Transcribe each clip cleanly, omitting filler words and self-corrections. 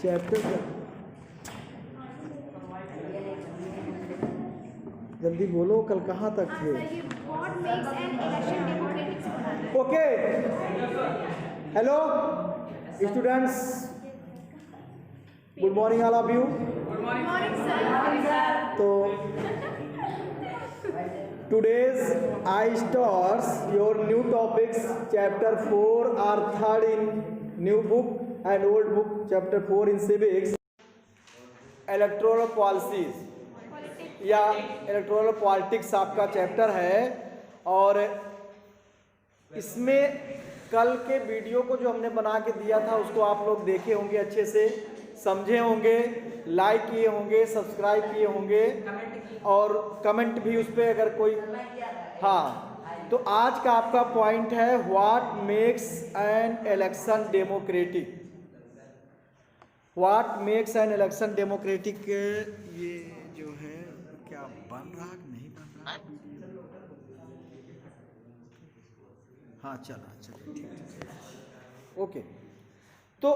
Chapter जल्दी बोलो, कल कहाँ तक थे? Okay, hello students, good morning all of you. Good morning sir. तो today's I starts your new topics chapter 4 or 3rd in new book and old book chapter 4 in civics, electoral policies या electoral politics आपका chapter है। और इसमें कल के video को जो हमने बना के दिया था उसको आप लोग देखे होंगे, अच्छे से समझे होंगे, लाइक किए होंगे, सब्सक्राइब किए होंगे और कमेंट भी उस पर अगर कोई। हाँ, तो आज का आपका पॉइंट है what makes an election democratic. What makes an election democratic, ये जो है क्या बन रहा नहीं बन रहा? हाँ चलो ठीक, ओके। तो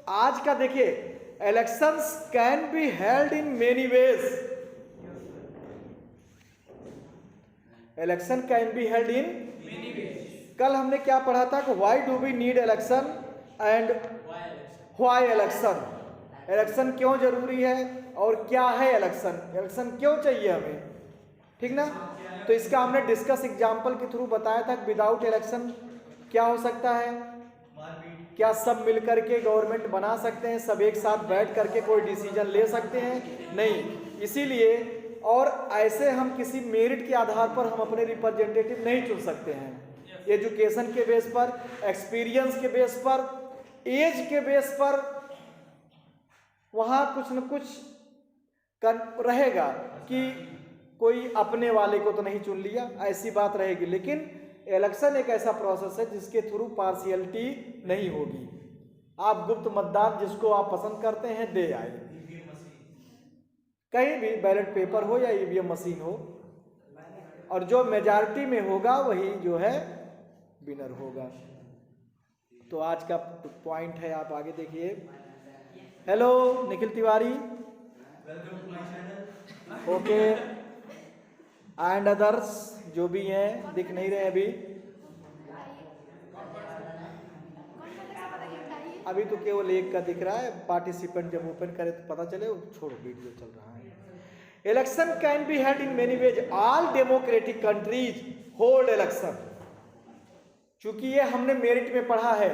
आज का देखिए, elections can be held in many ways. Election can be held in many ways. कल हमने क्या पढ़ा था कि why do we need election and why election. Election क्यों जरूरी है और क्या है इलेक्शन, इलेक्शन क्यों चाहिए हमें, ठीक ना। तो इसका हमने डिस्कस एग्जांपल के थ्रू बताया था कि विदाउट इलेक्शन क्या हो सकता है, क्या सब मिलकर के गवर्नमेंट बना सकते हैं, सब एक साथ बैठ करके कोई डिसीजन ले सकते हैं, नहीं। इसीलिए और ऐसे हम किसी मेरिट के आधार पर हम अपने रिप्रेजेंटेटिव नहीं चुन सकते हैं। एजुकेशन के बेस पर, एक्सपीरियंस के बेस पर, एज के बेस पर वहाँ कुछ न कुछ रहेगा कि कोई अपने वाले को तो नहीं चुन लिया, ऐसी बात रहेगी। लेकिन इलेक्शन एक ऐसा प्रोसेस है जिसके थ्रू पार्शियलिटी नहीं होगी। आप गुप्त मतदान जिसको आप पसंद करते हैं दे आए, कहीं भी बैलेट पेपर हो या ईवीएम मशीन हो, और जो मेजॉरिटी में होगा वही जो है विनर होगा। तो आज का पॉइंट है, आप आगे देखिए। Hello Nikhil Tiwari, okay, and others जो भी हैं, दिख नहीं रहे अभी तो केवल एक का दिख रहा है। पार्टिसिपेंट जब ओपन करे तो पता चले, छोड़ो वीडियो चल रहा है। Election can be held in many veg, all democratic countries hold election. चूंकि ये हमने मेरिट में पढ़ा है,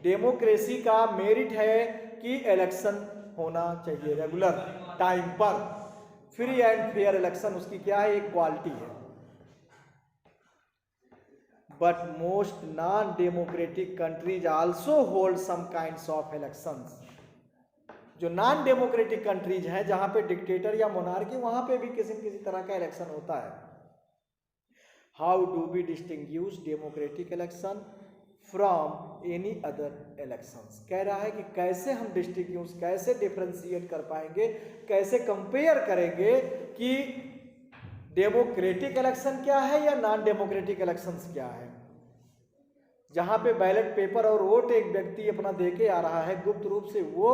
डेमोक्रेसी का मेरिट है कि इलेक्शन होना चाहिए रेगुलर टाइम पर, फ्री एंड फेयर इलेक्शन उसकी क्या है, एक क्वालिटी है। But most non democratic countries also hold some kinds of elections. जो नॉन डेमोक्रेटिक कंट्रीज हैं, जहां पे डिक्टेटर या मोनार्की, वहां पे भी किसी न किसी तरह का इलेक्शन होता है। How do we distinguish democratic election from any other elections. कह रहा है कि कैसे हम डिस्टिंग्विश, कैसे डिफरेंशिएट कर पाएंगे, कैसे कंपेयर करेंगे कि डेमोक्रेटिक इलेक्शन क्या है या नॉन डेमोक्रेटिक इलेक्शंस क्या है। जहां पे बैलेट पेपर और वोट एक व्यक्ति अपना देके आ रहा है गुप्त रूप से वो,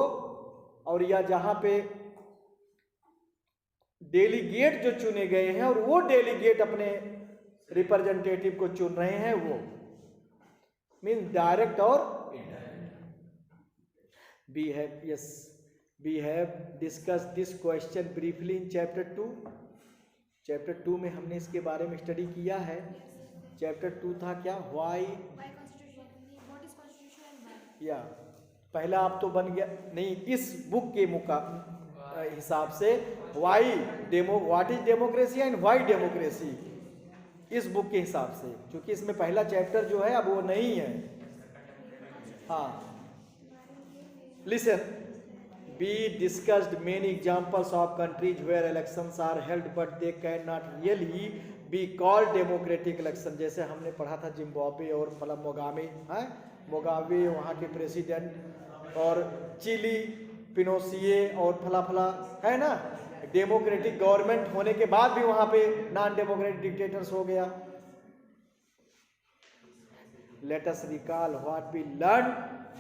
और या जहां पे डेलीगेट जो चुने गए हैं और वो डेलीगेट अपने रिप्रेजेंटेटिव को चुन रहे हैं, वो मीन डायरेक्ट और we have discussed this question briefly in chapter 2. Chapter 2 में हमने इसके बारे में स्टडी किया है। चैप्टर 2 था क्या, व्हाई, या पहला आप तो बन गया नहीं, इस बुक के हिसाब से what is democracy and why democracy, इस बुक के हिसाब से, क्योंकि इसमें पहला चैप्टर जो है अब वो नहीं है। हाँ, listen, we discussed many examples of countries where elections are held but they cannot really be called democratic election। जैसे हमने पढ़ा था जिम्बाब्वे और मतलब मोगावे, वहाँ के प्रेसिडेंट, और चिली पिनोसिए और फला फला, है ना। डेमोक्रेटिक गवर्नमेंट होने के बाद भी वहां पे नॉन डेमोक्रेटिक डिक्टेटर्स हो गया। Let us recall what we learn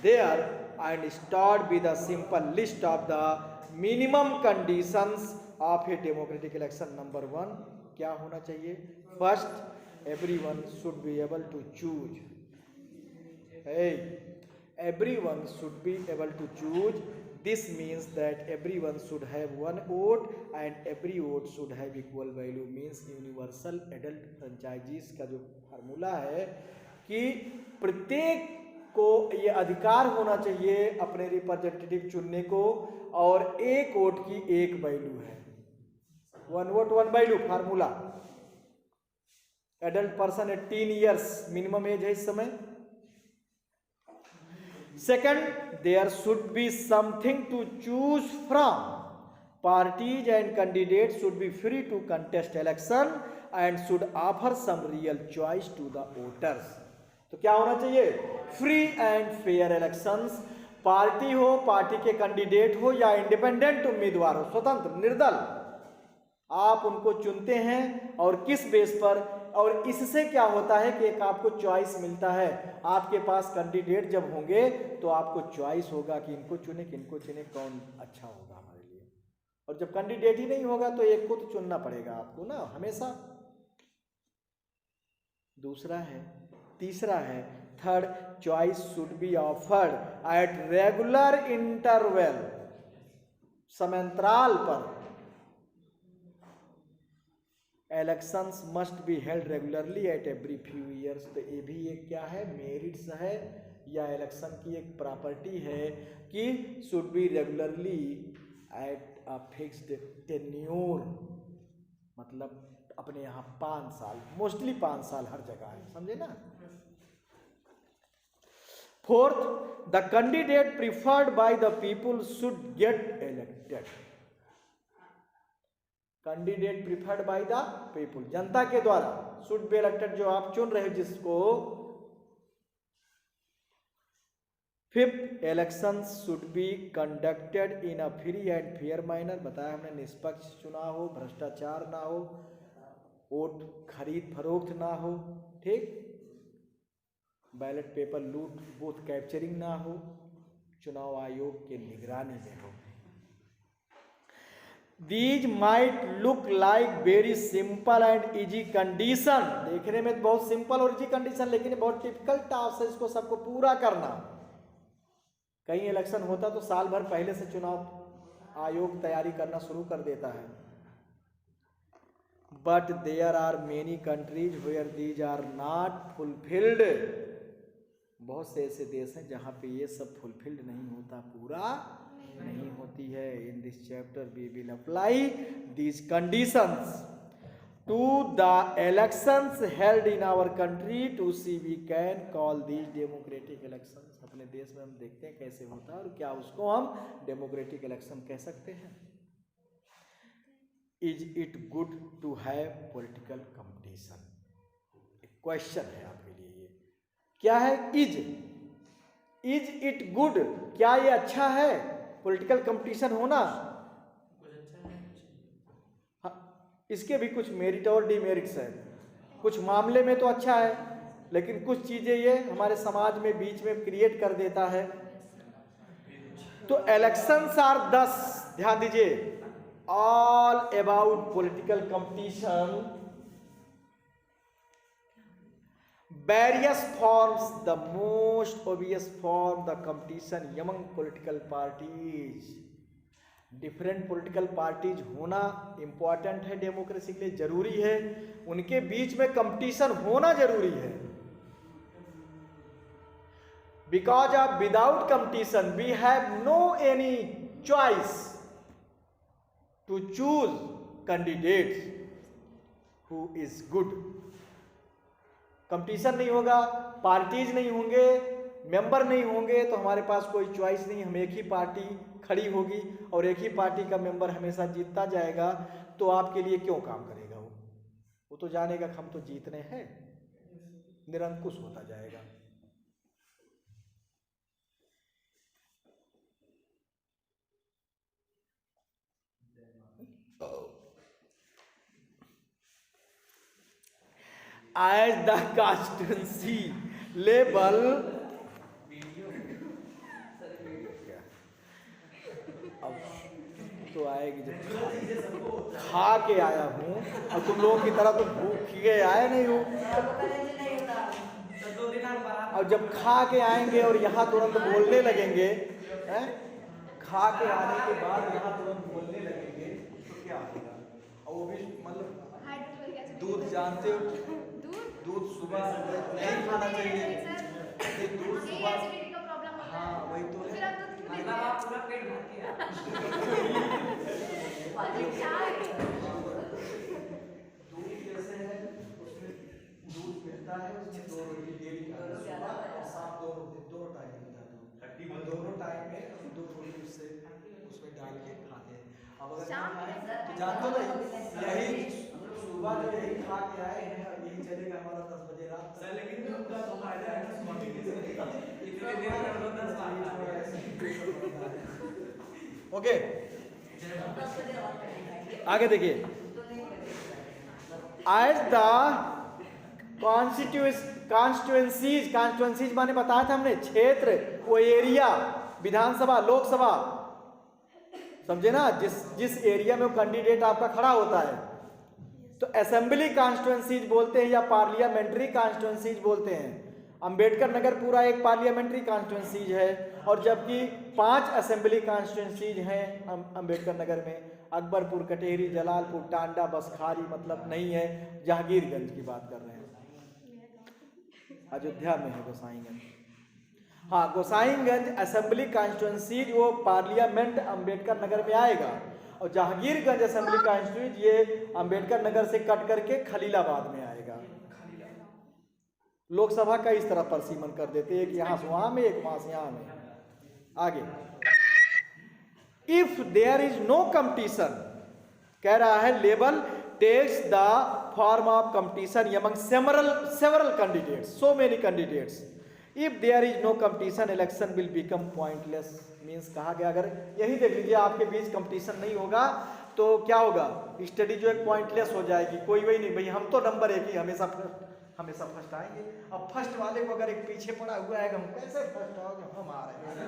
there and start with a simple list of the minimum conditions of a democratic election. Number 1 क्या होना चाहिए? First, everyone should be able to choose. Hey, everyone should be able to choose. This means that everyone should have one vote and every vote should have equal value. Means universal adult franchises का जो formula है कि प्रत्येक को ये अधिकार होना चाहिए अपने रिप्रेजेंटेटिव चुनने को, और एक वोट की एक वैल्यू है। 1 vote 1 value formula. Adult person 18 years minimum age है इस समय। Second, there should be something to choose from. Parties and candidate should be free to contest election and should offer some real choice to the voters. तो क्या होना चाहिए? Free and fair elections. Party हो, party के candidate हो या independent उम्मीदवार हो, स्वतंत्र निर्दल, आप उनको चुनते हैं और किस बेस पर, और इससे क्या होता है कि एक आपको चॉइस मिलता है। आपके पास कैंडिडेट जब होंगे तो आपको चॉइस होगा कि इनको चुने कि इनको चुने, कौन अच्छा होगा हमारे लिए। और जब कैंडिडेट ही नहीं होगा तो एक को तो चुनना पड़ेगा आपको ना हमेशा। दूसरा है, तीसरा है, third, choice should be offered at regular interval, समांतराल पर। Elections must be held regularly at every few years. तो ये भी एक क्या है? मेरिट्स है या इलेक्शन की एक प्रॉपर्टी है कि should be regularly at a fixed tenure, मतलब अपने यहाँ 5 साल, मोस्टली 5 साल हर जगह है, समझे ना। Fourth, the candidate preferred by the people should get elected. Candidate preferred by the people, जनता के द्वारा, शुड बी इलेक्टेड, जो आप चुन रहे हो जिसको। Fifth, election should be conducted in a free and fair manner. बताया हमने, निष्पक्ष चुनाव हो, भ्रष्टाचार ना हो, वोट खरीद फरोख्त ना हो, ठीक, बैलेट पेपर लूट बूथ कैप्चरिंग ना हो, चुनाव आयोग के निगरानी में हो। These might look like very simple and easy condition, देखने में बहुत सिंपल और इजी कंडीशन, लेकिन बहुत डिफिकल्ट टास्क है इसको सबको पूरा करना। कहीं इलेक्शन होता तो साल भर पहले से चुनाव आयोग तैयारी करना शुरू कर देता है। But there are many countries where these are not fulfilled. बहुत से ऐसे देश हैं जहाँ पे ये सब फुलफिल्ड नहीं होता, पूरा नहीं होती है। In this chapter we will apply these conditions to the elections held in our country to see we can call these democratic elections. अपने देश में हम देखते हैं कैसे होता है और क्या उसको हम डेमोक्रेटिक इलेक्शन कह सकते हैं। Is it good to have political competition? Question है आपके लिए ये, क्या है? इज इट गुड, क्या ये अच्छा है पॉलिटिकल कंपटीशन होना? हाँ, इसके भी कुछ मेरिट और डिमेरिट्स हैं। कुछ मामले में तो अच्छा है, लेकिन कुछ चीजें ये हमारे समाज में बीच में क्रिएट कर देता है। तो इलेक्शंस आर 10, ध्यान दीजिए, all about political competition, various forms, the most obvious form, the competition among political parties। Different political parties होना इंपॉर्टेंट है, डेमोक्रेसी के लिए जरूरी है, उनके बीच में कंपटीशन होना जरूरी है। Because of without competition we have no any choice to choose candidates who is good. Competition नहीं होगा, पार्टीज नहीं होंगे, मेंबर नहीं होंगे, तो हमारे पास कोई चॉइस नहीं, हम एक ही पार्टी खड़ी होगी और एक ही पार्टी का मेंबर हमेशा जीतता जाएगा, तो आपके लिए क्यों काम करेगा? वो तो जानेगा हम तो जीतने हैं, निरंकुश होता जाएगा। एज द कॉन्स्टिट्यूंसी लेवल अब तो आएगी जब खा के आया हूँ, और तुम लोगों की तरह तो भूखे आए नहीं हूँ। और जब खा के आएंगे और यहाँ तुरंत बोलने लगेंगे, हैं? खा के आने के बाद यहाँ तुरंत बोलने लगेंगे तो क्या होगा? और वो भी मतलब दूध जानते हो, दूध सुबह नहीं खाना चाहिए, दूध सुबह, हाँ वही तो है। दूध जैसे है, उसमें दूध मिलता है, उसमें 2 रोटी डेली खाते हैं, सुबह और शाम दोनों टाइम मिलता है दूध, दोनों टाइम में 2 रोटी उसमें डाल के खाते हैं। अब अगर नहीं खाए तो जानते हो ना, यही सुबह जो यही खा के आए हैं और यही चलेगा हमारा 10 बजे रात तक। लेकिन उनका तो फायदा है, ओके आगे देखिए, एज द कॉन्स्टिट्यूएंसीज माने बताया था हमने, क्षेत्र, वो एरिया, विधानसभा, लोकसभा, समझे ना, जिस एरिया में वो कैंडिडेट आपका खड़ा होता है, तो असेंबली कॉन्स्टिट्यूएंसीज बोलते हैं या पार्लियामेंट्री कॉन्स्टिट्यूएंसीज बोलते हैं। अंबेडकर नगर पूरा एक पार्लियामेंट्री कॉन्स्टिट्यूएंसीज है, और जबकि 5 असेंबली कॉन्स्टिट्यूएंसीज हैं अंबेडकर नगर में, अकबरपुर, कटेहरी, जलालपुर, टांडा, बसखारी, मतलब नहीं है, जहांगीरगंज की बात कर रहे हैं, अयोध्या में है गोसाईगंज। हाँ, गोसाईगंज असेंबली कॉन्स्टिट्यूएंसीज वो पार्लियामेंट अंबेडकर नगर में आएगा, और जहांगीरगंज असेंबली कॉन्स्टिट्यूएंसी ये अंबेडकर नगर से कट करके खलीलाबाद में आएगा। लोकसभा का इस तरह परसीमन कर देते हैं, एक यहाँ से वहां में, एक वहां से यहाँ में। आगे, if there is no competition, कह रहा है level takes the form of competition among several candidates, so many candidates. If there is no competition election will become pointless, means कहा गया अगर यही देख लीजिए आपके बीच कंपटीशन नहीं होगा तो क्या होगा, स्टडी जो है पॉइंटलेस हो जाएगी, कोई वही नहीं, भाई हम तो नंबर 1 ही हमेशा फर्स्ट आएंगे। अब फर्स्ट वाले को अगर एक पीछे पड़ा हुआ है, हम कैसे फर्स्ट आओगे, हम आ रहे हैं।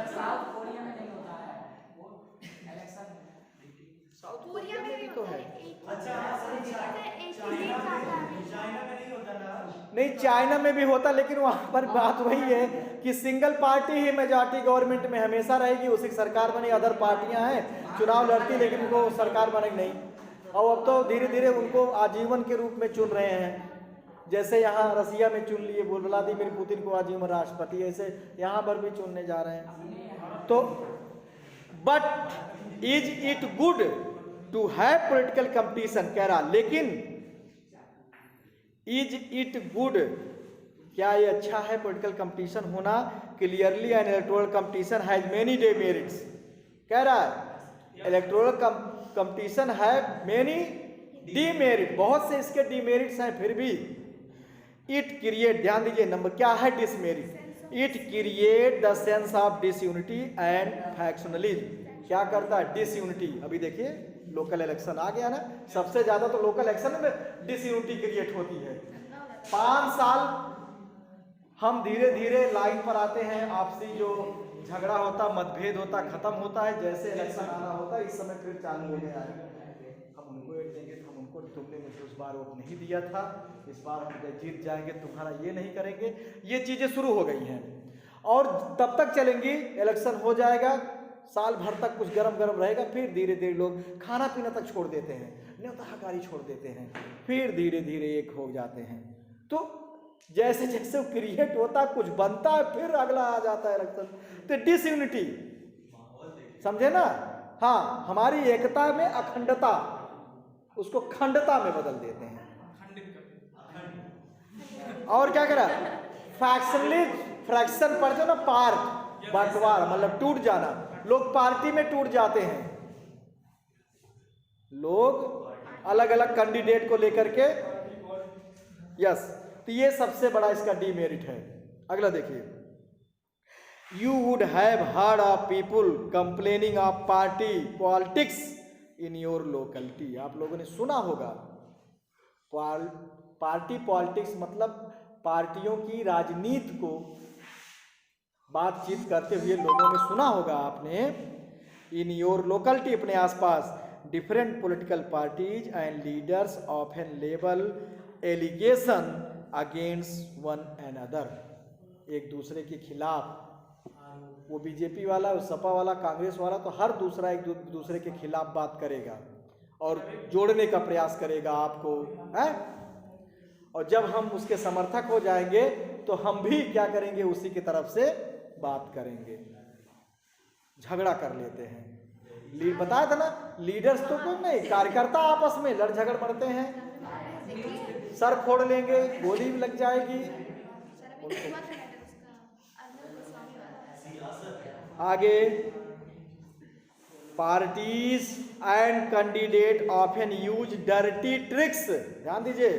साउथ कोरिया में नहीं होता है वो इलेक्शन, साउथ कोरिया में भी तो है। अच्छा, चाइना में नहीं होता ना? नहीं, चाइना में भी होता, लेकिन वहां पर बात वही है कि सिंगल पार्टी ही मेजॉरिटी गवर्नमेंट में हमेशा रहेगी, उसी सरकार बनी, अदर पार्टियां हैं चुनाव लड़ती लेकिन वो सरकार बनेगी नहीं। और अब तो धीरे धीरे उनको आजीवन के रूप में चुन रहे हैं, जैसे यहाँ रसिया में चुन लिए व्लादिमीर पुतिन को आजीवन राष्ट्रपति, ऐसे यहाँ पर भी चुनने जा रहे हैं। तो but is it good to have political competition, कह रहा, लेकिन इज इट गुड, क्या ये अच्छा है पॉलिटिकल कंपटीशन होना? Clearly an electoral competition has many demerits, कह रहा है इलेक्टोरल कंपटीशन है मेनी डीमेरिट, बहुत से इसके डीमेरिट्स हैं, फिर भी इट क्रिएट, ध्यान दीजिए नंबर क्या है demerit, it create the sense of disunity and factionalism. क्या करता है? डिसयूनिटी। अभी देखिए लोकल इलेक्शन आ गया ना, सबसे ज्यादा तो लोकल इलेक्शन में डिसयूनिटी क्रिएट होती है। 5 साल हम धीरे धीरे लाइन पर आते हैं, आपसी जो झगड़ा होता, मतभेद होता, खत्म होता है, जैसे इलेक्शन आना होता है इस समय फिर चालू हो गया है, हम उनको वोट देंगे, हम उनको, तुमने मुझे उस बार वोट नहीं दिया था, इस बार हम जीत जाएंगे, तुम्हारा ये नहीं करेंगे, ये चीजें शुरू हो गई हैं और तब तक चलेंगी। इलेक्शन हो जाएगा, साल भर तक कुछ गरम गरम रहेगा, फिर धीरे धीरे लोग खाना पीना तक छोड़ देते हैं, न्योता हकारी छोड़ देते हैं, फिर धीरे धीरे एक हो जाते हैं। तो जैसे जैसे वो क्रिएट होता, कुछ बनता है, फिर अगला आ जाता है इलेक्शन। तो डिसयूनिटी, समझे ना? हाँ, हमारी एकता में अखंडता, उसको खंडता में बदल देते हैं। और क्या करा? फ्रैक्शन पढ़ते हो ना, पार्ट, बंटवारा, मतलब टूट जाना। लोग पार्टी में टूट जाते हैं, लोग अलग अलग कैंडिडेट को लेकर के, यस। तो ये सबसे बड़ा इसका डीमेरिट है। अगला देखिए, you would have heard of people complaining of party politics in your locality. आप लोगों ने सुना होगा पार्टी पॉलिटिक्स मतलब पार्टियों की राजनीति को बातचीत करते हुए लोगों में सुना होगा आपने। इन योर लोकलिटी, अपने आसपास, different political parties and leaders often label allegation against one and other, एक दूसरे के खिलाफ, वो बीजेपी वाला, वो सपा वाला, कांग्रेस वाला, तो हर दूसरा एक दूसरे के खिलाफ बात करेगा और जोड़ने का प्रयास करेगा आपको, है। और जब हम उसके समर्थक हो जाएंगे तो हम भी क्या करेंगे, उसी की तरफ से बात करेंगे, झगड़ा कर लेते हैं। बताया था ना, लीडर्स तो कोई नहीं, कार्यकर्ता आपस में लड़ झगड़ पड़ते हैं, सर फोड़ लेंगे, गोली भी लग जाएगी। आगे, parties and candidate often use dirty tricks, ध्यान दीजिए,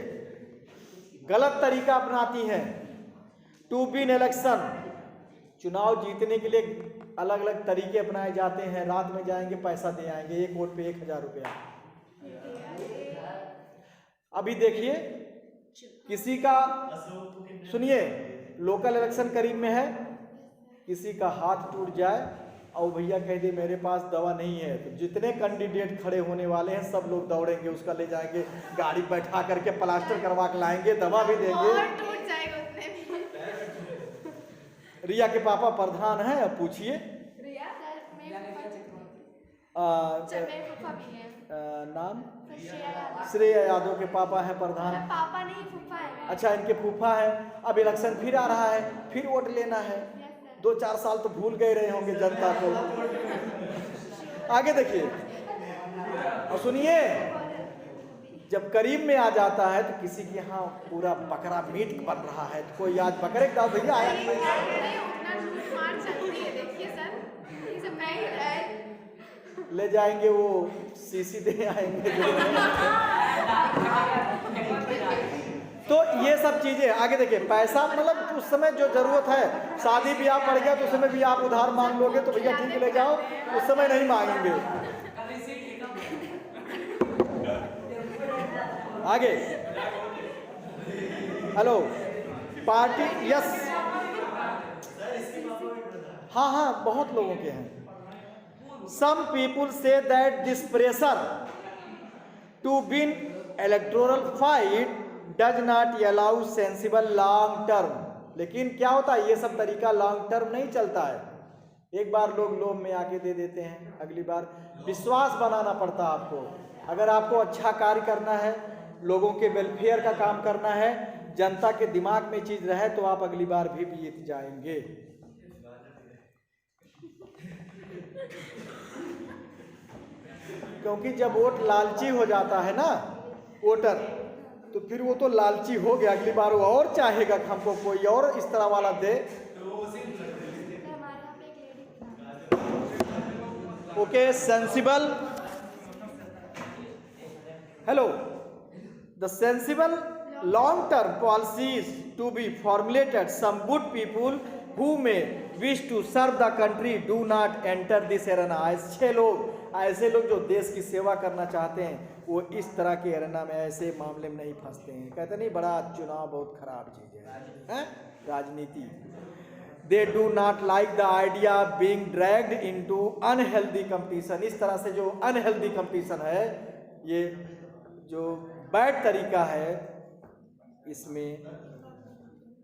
गलत तरीका अपनाती हैं टू विन इलेक्शन, चुनाव जीतने के लिए अलग अलग तरीके अपनाए जाते हैं। रात में जाएंगे, पैसा दे आएंगे, एक वोट पे 1000 रुपया। अभी देखिए, किसी का, सुनिए, लोकल इलेक्शन करीब में है, किसी का हाथ टूट जाए और भैया कह दे मेरे पास दवा नहीं है, तो जितने कैंडिडेट खड़े होने वाले हैं सब लोग दौड़ेंगे, उसका ले जाएंगे, गाड़ी बैठा करके प्लास्टर करवा के लाएंगे, दवा भी देंगे। टूट जाएगा उतने में। रिया के पापा प्रधान हैं, अब पूछिए। रिया नाम श्रेय यादव के पापा हैं प्रधान। पापा नहीं, फूफा है। अच्छा, इनके फूफा है। अब इलेक्शन फिर आ रहा है, फिर वोट लेना है। 2-4 साल तो भूल गए रहे होंगे जनता को। आगे देखिए और सुनिए, जब करीब में आ जाता है तो किसी के यहाँ पूरा बकरा मीट बन रहा है, तो कोई आज बकरे का भैया आया ले जाएंगे, वो सीसी दे आएंगे। तो ये सब चीजें। आगे देखिए, पैसा मतलब उस समय जो जरूरत है, शादी ब्याह पड़ गया तो उस समय भी आप उधार मांग लोगे तो भैया ठीक ले जाओ, उस समय नहीं मांगेंगे। आगे, हेलो, पार्टी, यस, हाँ, बहुत लोगों के हैं। Some people say that this pressure to win electoral fight does not allow sensible long term, लेकिन क्या होता है, ये सब तरीका लॉन्ग टर्म नहीं चलता है। एक बार लोग लोभ में आके दे देते हैं, अगली बार विश्वास बनाना पड़ता है आपको। अगर आपको अच्छा कार्य करना है, लोगों के वेलफेयर का काम करना है, जनता के दिमाग में चीज रहे, तो आप अगली बार भी जीत जाएंगे। क्योंकि जब वोट लालची हो जाता है ना वोटर, तो फिर वो तो लालची हो गया, अगली बार वो और चाहेगा कि हमको कोई और इस तरह वाला दे। Okay, sensible, hello, the sensible long term policies to be formulated, some good people who may wish to serve the country do not enter this arena। ऐसे लोग जो देश की सेवा करना चाहते हैं, वो इस तरह के एरेना में, ऐसे मामले में नहीं फंसते हैं। कहते नहीं, बड़ा चुनाव बहुत खराब चीज है? राजनीति। They do not like the idea being dragged into unhealthy competition. इस तरह से जो अनहेल्दी कंपटीशन है, ये जो बैड तरीका है, इसमें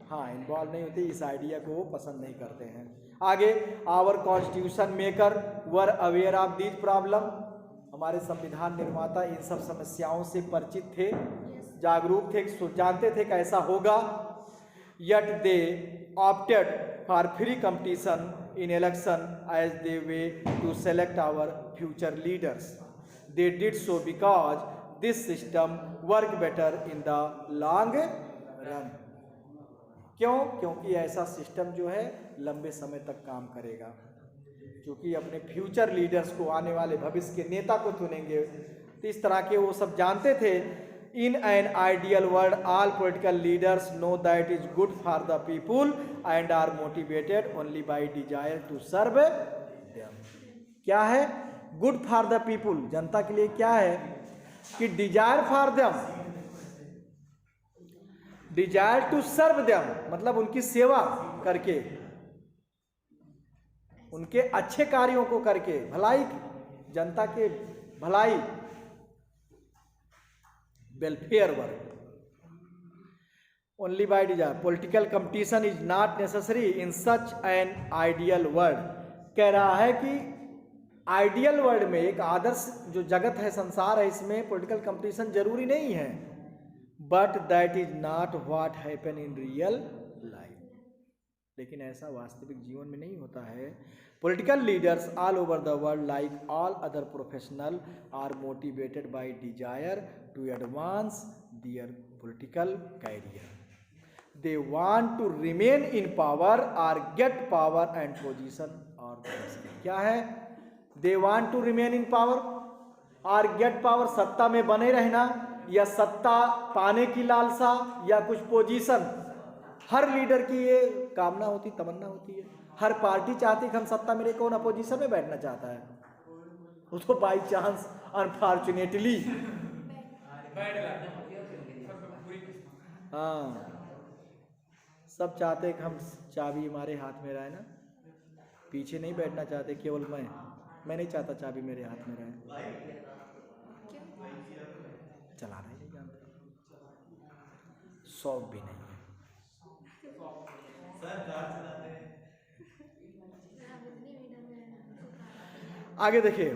इन्वॉल्व नहीं होते, इस आइडिया को वो पसंद नहीं करते हैं। आगे, our constitution maker were aware of this problem, हमारे संविधान निर्माता इन सब समस्याओं से परिचित थे, जागरूक थे, जानते थे कैसा होगा। Yet they opted for free competition in election as the way to select our future leaders. They did so because this system work better in the long run. क्यों? क्योंकि ऐसा सिस्टम जो है लंबे समय तक काम करेगा, क्योंकि अपने फ्यूचर लीडर्स को, आने वाले भविष्य के नेता को चुनेंगे। तो इस तरह के वो सब जानते थे। In an ideal world all political leaders know that is good for the people and are motivated only by desire to serve them. क्या है गुड फॉर द पीपुल? जनता के लिए क्या है कि desire for them, desire to serve them मतलब उनकी सेवा करके, उनके अच्छे कार्यों को करके, भलाई, जनता के भलाई, welfare work. Only by Dzire, political competition is not necessary in such an ideal world. कह रहा है कि आइडियल वर्ल्ड में, एक आदर्श जो जगत है, संसार है, इसमें पॉलिटिकल कंपटीशन जरूरी नहीं है, but that is not what happen in real life. लेकिन ऐसा वास्तविक जीवन में नहीं होता है। Political leaders all over the world like all other professional are motivated by desire to advance their political career. They want to remain in power or get power and position or क्या है? They want to remain in power or get power, सत्ता में बने रहना या सत्ता पाने की लालसा या कुछ पोजीशन। हर लीडर की ये कामना होती, तमन्ना होती है। हर पार्टी चाहती है कि हम सत्ता मिले, कौन अपोजिशन में बैठना चाहता है? उसको बाई चांस अनफॉर्चुनेटली, हाँ, सब चाहते हैं कि हम चाबी हमारे हाथ में रहे ना, पीछे नहीं बैठना चाहते। केवल मैं नहीं चाहता चाबी मेरे हाथ में रहे, चलाना ही नहीं जानता, शौक भी नहीं है। आगे देखिए,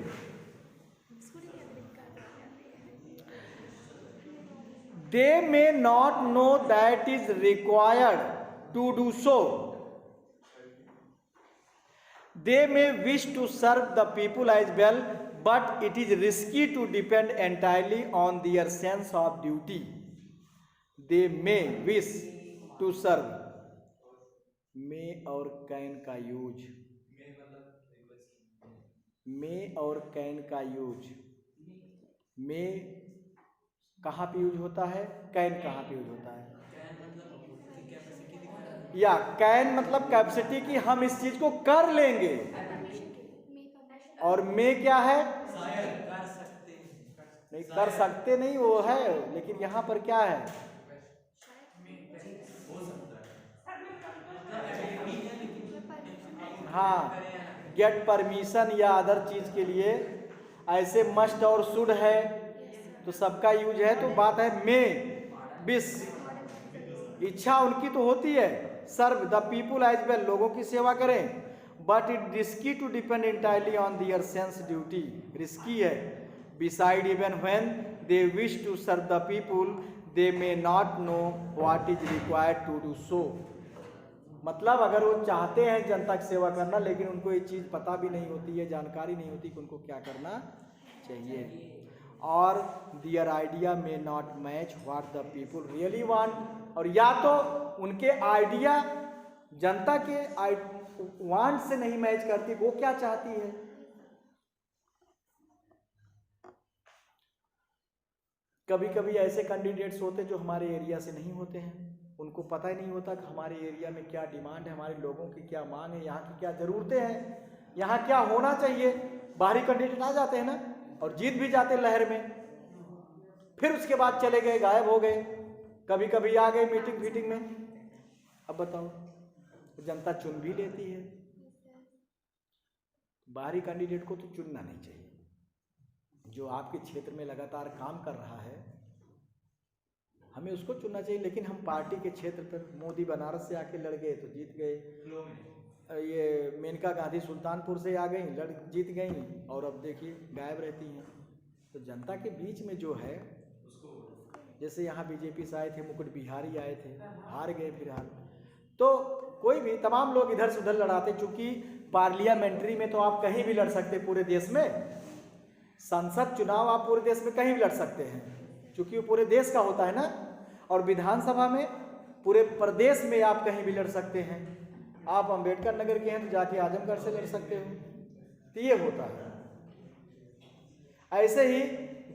they may not know that is required to do so. They may wish to serve the people as well, but it is risky to depend entirely on their sense of duty. They may wish to serve. May और can का use, may और can का use, may कहाँ पे use होता है, can कहाँ पे यूज होता है? या कैन मतलब कैपेसिटी की, हम इस चीज को कर लेंगे, और मैं क्या है? नहीं, कर सकते नहीं वो है, लेकिन यहां पर क्या है? हाँ, गेट परमिशन या अदर चीज के लिए ऐसे मस्ट और शुड है, तो सबका यूज है, तो बात है मे विश, इच्छा उनकी तो होती है, serve the people as well, लोगों की सेवा करें, but it risky to depend entirely on their sense duty, risky है। Beside even when they wish to serve the people they may not know what is required to do so. मतलब अगर वो चाहते हैं जनता की सेवा करना, लेकिन उनको ये चीज़ पता भी नहीं होती है, जानकारी नहीं होती कि उनको क्या करना चाहिए, और their idea may not match what the people really want, और या तो उनके आइडिया जनता के वांट से नहीं मैच करती, वो क्या चाहती है। कभी कभी ऐसे कैंडिडेट्स होते जो हमारे एरिया से नहीं होते हैं, उनको पता ही नहीं होता कि हमारे एरिया में क्या डिमांड है, हमारे लोगों की क्या मांग है, यहाँ की क्या ज़रूरतें हैं, यहाँ क्या होना चाहिए। बाहरी कैंडिडेट आ जाते हैं ना, और जीत भी जाते हैं लहर में, फिर उसके बाद चले गए, गायब हो गए, कभी कभी आ गए मीटिंग फीटिंग में। अब बताओ, जनता चुन भी लेती है। बाहरी कैंडिडेट को तो चुनना नहीं चाहिए, जो आपके क्षेत्र में लगातार काम कर रहा है हमें उसको चुनना चाहिए। लेकिन हम पार्टी के क्षेत्र पर, मोदी बनारस से आके लड़ गए तो जीत गए, ये मेनका गांधी सुल्तानपुर से आ गई, जीत गई, और अब देखिए गायब रहती हैं। तो जनता के बीच में जो है, जैसे यहाँ बीजेपी से आए थे, मुकुट बिहारी आए थे, हार गए फिलहाल, तो कोई भी, तमाम लोग इधर से उधर लड़ाते, चूंकि पार्लियामेंट्री में तो आप कहीं भी लड़ सकते पूरे देश में, संसद चुनाव आप पूरे देश में कहीं भी लड़ सकते हैं, चूंकि वो पूरे देश का होता है ना, और विधानसभा में पूरे प्रदेश में आप कहीं भी लड़ सकते हैं। आप अंबेडकर नगर के हैं तो जाके आजमगढ़ से लड़ सकते हो, तो ये होता है। ऐसे ही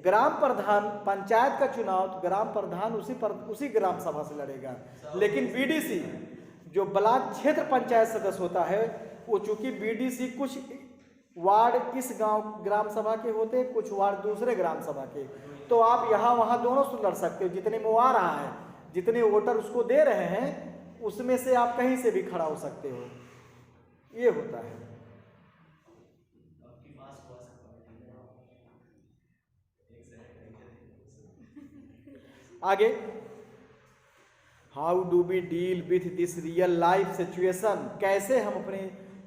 ग्राम प्रधान, पंचायत का चुनाव, तो ग्राम प्रधान उसी ग्राम सभा से लड़ेगा, लेकिन बीडीसी जो ब्लॉक क्षेत्र पंचायत सदस्य होता है, वो चूंकि बीडीसी कुछ वार्ड इस गांव ग्राम सभा के होते हैं, कुछ वार्ड दूसरे ग्राम सभा के, तो आप यहाँ वहाँ दोनों से लड़ सकते हो, जितने में वो आ रहा है, जितने वोटर उसको दे रहे हैं उसमें से आप कहीं से भी खड़ा हो सकते हो, ये होता है। आगे, how do we deal with this real life situation, कैसे हम अपने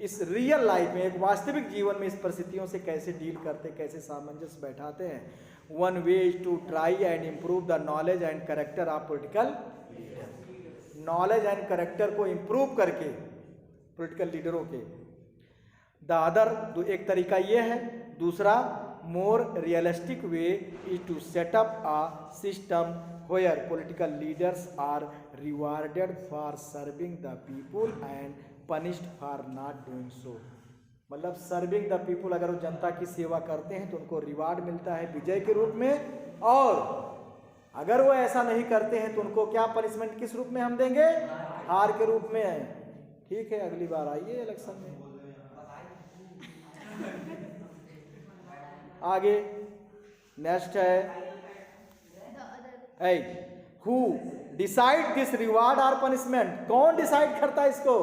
इस रियल लाइफ में, एक वास्तविक जीवन में इस परिस्थितियों से कैसे डील करते, कैसे सामंजस्य बैठाते हैं। One way is to try and improve the knowledge and character of political leader, knowledge and character को इम्प्रूव करके पॉलिटिकल लीडरों के। द अदर, एक तरीका ये है, दूसरा more realistic way is to set up a system where political leaders are rewarded for serving the people and punished for not doing so. मतलब सर्विंग द पीपुल, अगर वो जनता की सेवा करते हैं तो उनको रिवार्ड मिलता है विजय के रूप में, और अगर वो ऐसा नहीं करते हैं तो उनको क्या पनिशमेंट किस रूप में हम देंगे, हार के रूप में। ठीक है, अगली बार आइए इलेक्शन में। आगे नेक्स्ट है हु डिसाइड दिस रिवार्ड और पनिशमेंट, कौन डिसाइड करता है इसको?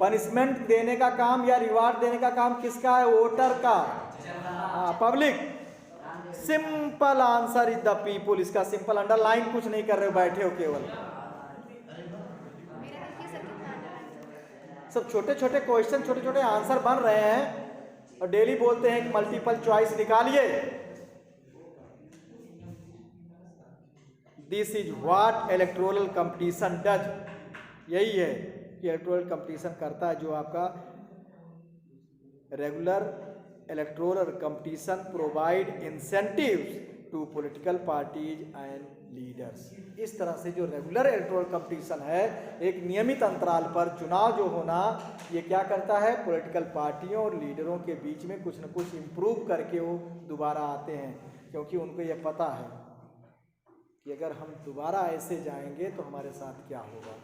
पनिशमेंट देने का काम या रिवार्ड देने का काम किसका है? वोटर का, public. Simple answer is the people. इसका सिंपल अंडरलाइन कुछ नहीं कर रहे हो, बैठे हो केवल। सब छोटे छोटे क्वेश्चन, छोटे छोटे आंसर बन रहे हैं और डेली बोलते हैं कि मल्टीपल चॉइस निकालिए। This is what electoral competition does, यही है कि इलेक्टोरल कंपटीशन करता है, जो आपका regular electoral competition provide incentives to political parties and leaders. इस तरह से जो रेगुलर इलेक्टोरल कंपटीशन है, एक नियमित अंतराल पर चुनाव जो होना, ये क्या करता है? पॉलिटिकल पार्टियों और लीडरों के बीच में कुछ न कुछ इम्प्रूव करके वो दोबारा आते हैं, क्योंकि उनको ये पता है कि अगर हम दोबारा ऐसे जाएंगे तो हमारे साथ क्या होगा।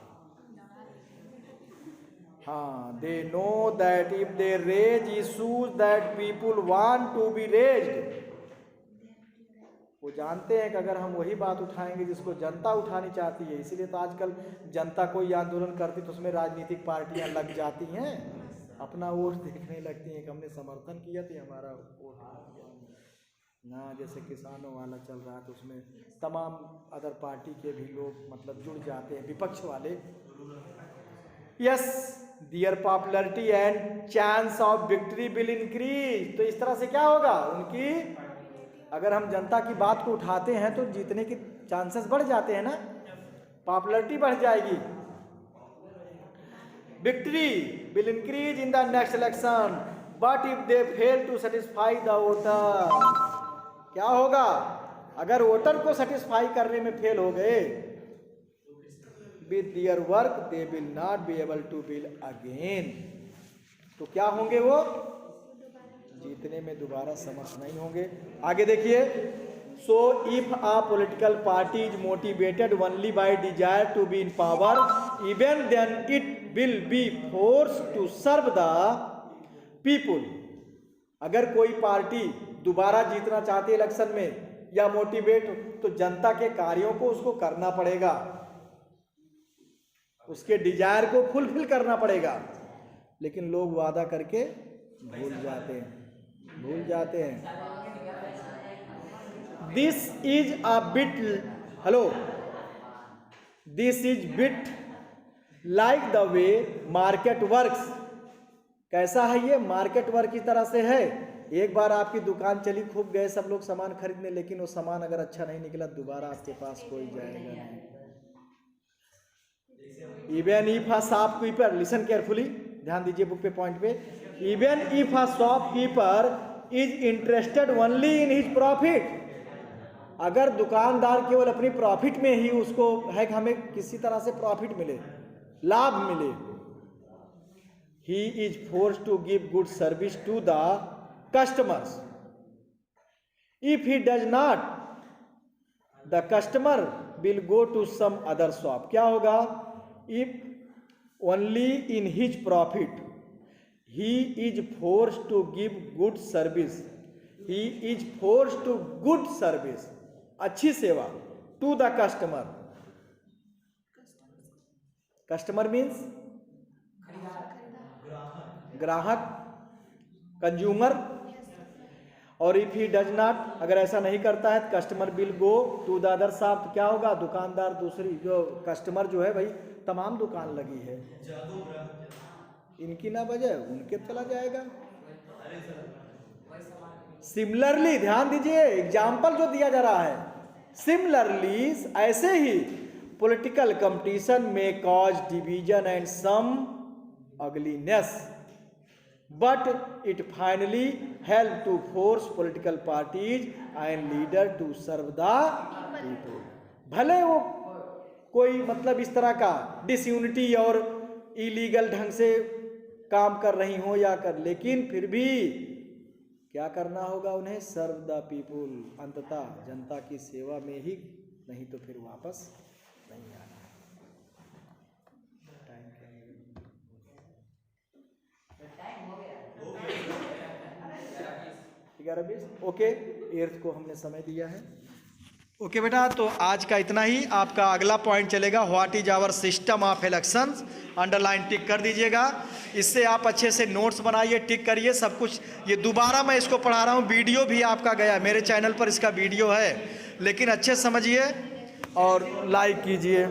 हाँ, they know that if they raise issues that people want to be raised, वो जानते हैं कि अगर हम वही बात उठाएंगे जिसको जनता उठानी चाहती है, इसीलिए तो आजकल जनता कोई आंदोलन करती तो उसमें राजनीतिक पार्टियां लग जाती हैं, अपना वोट देखने लगती हैं कि हमने समर्थन किया तो हमारा वोट ना। जैसे किसानों वाला चल रहा है तो उसमें तमाम अदर पार्टी के भी लोग मतलब जुड़ जाते हैं, विपक्ष वाले। Yes, their popularity and chance of victory will increase. तो इस तरह से क्या होगा, उनकी, अगर हम जनता की बात को उठाते हैं तो जीतने के चांसेस बढ़ जाते हैं ना, पॉपुलैरिटी बढ़ जाएगी। Victory will increase in the next election but if they fail to satisfy the voter, क्या होगा? अगर वोटर को सेटिस्फाई करने में फेल हो गए, with their work they will not be able to build again, तो क्या होंगे? वो जीतने में दोबारा समर्थ नहीं होंगे। आगे देखिए, so if a political party is motivated only by desire to be in power, even then it will be forced to serve the people। अगर कोई पार्टी दोबारा जीतना चाहती है इलेक्शन में या मोटिवेट, तो जनता के कार्यों को उसको करना पड़ेगा, उसके डिजायर को फुलफिल करना पड़ेगा। लेकिन लोग वादा करके भूल जाते हैं। This is a bit, hello, this is bit like the way market works. कैसा है ये? मार्केट वर्क की तरह से है। एक बार आपकी दुकान चली, खूब गए सब लोग सामान खरीदने, लेकिन वो सामान अगर अच्छा नहीं निकला, दोबारा आपके पास कोई जाएगा नहीं। Even if a shopkeeper, listen carefully, ध्यान दीजिए बुक पे पॉइंट पे, even if a shopkeeper is interested only in his profit, अगर दुकानदार केवल अपनी प्रॉफिट में ही उसको है कि हमें किसी तरह से प्रॉफिट मिले, लाभ मिले, he is forced to give good service to the customers. If he does not, the customer will go to some other shop। क्या होगा? If only in his profit he is forced to give good service, he is forced to good service, अच्छी सेवा, to the customer, customer means ग्राहक, consumer. और if he does not, अगर ऐसा नहीं करता है customer will go to the other shop, तो क्या होगा, दुकानदार दूसरी जो कस्टमर जो है भाई तमाम दुकान लगी है इनकी ना बजे उनके चला जाएगा। सिमिलरली, ध्यान दीजिए एग्जाम्पल जो दिया जा रहा है, सिमिलरली ऐसे ही पॉलिटिकल कंपटीशन में cause division and some ugliness but it finally help to force political parties and leader to serve the people. भले वो कोई मतलब इस तरह का डिसयूनिटी और इलीगल ढंग से काम कर रही हो या कर, लेकिन फिर भी क्या करना होगा उन्हें, सर्व द पीपुल, अंततः जनता की सेवा में ही, नहीं तो फिर वापस नहीं आना। टाइम हो गया 11:20। ओके, एर्थ को हमने समय दिया है। ओके बेटा, तो आज का इतना ही। आपका अगला पॉइंट चलेगा what is our system of elections, underline tick कर दीजिएगा। इससे आप अच्छे से नोट्स बनाइए, टिक करिए सब कुछ। ये दोबारा मैं इसको पढ़ा रहा हूँ, वीडियो भी आपका गया, मेरे चैनल पर इसका वीडियो है, लेकिन अच्छे समझिए और लाइक कीजिए।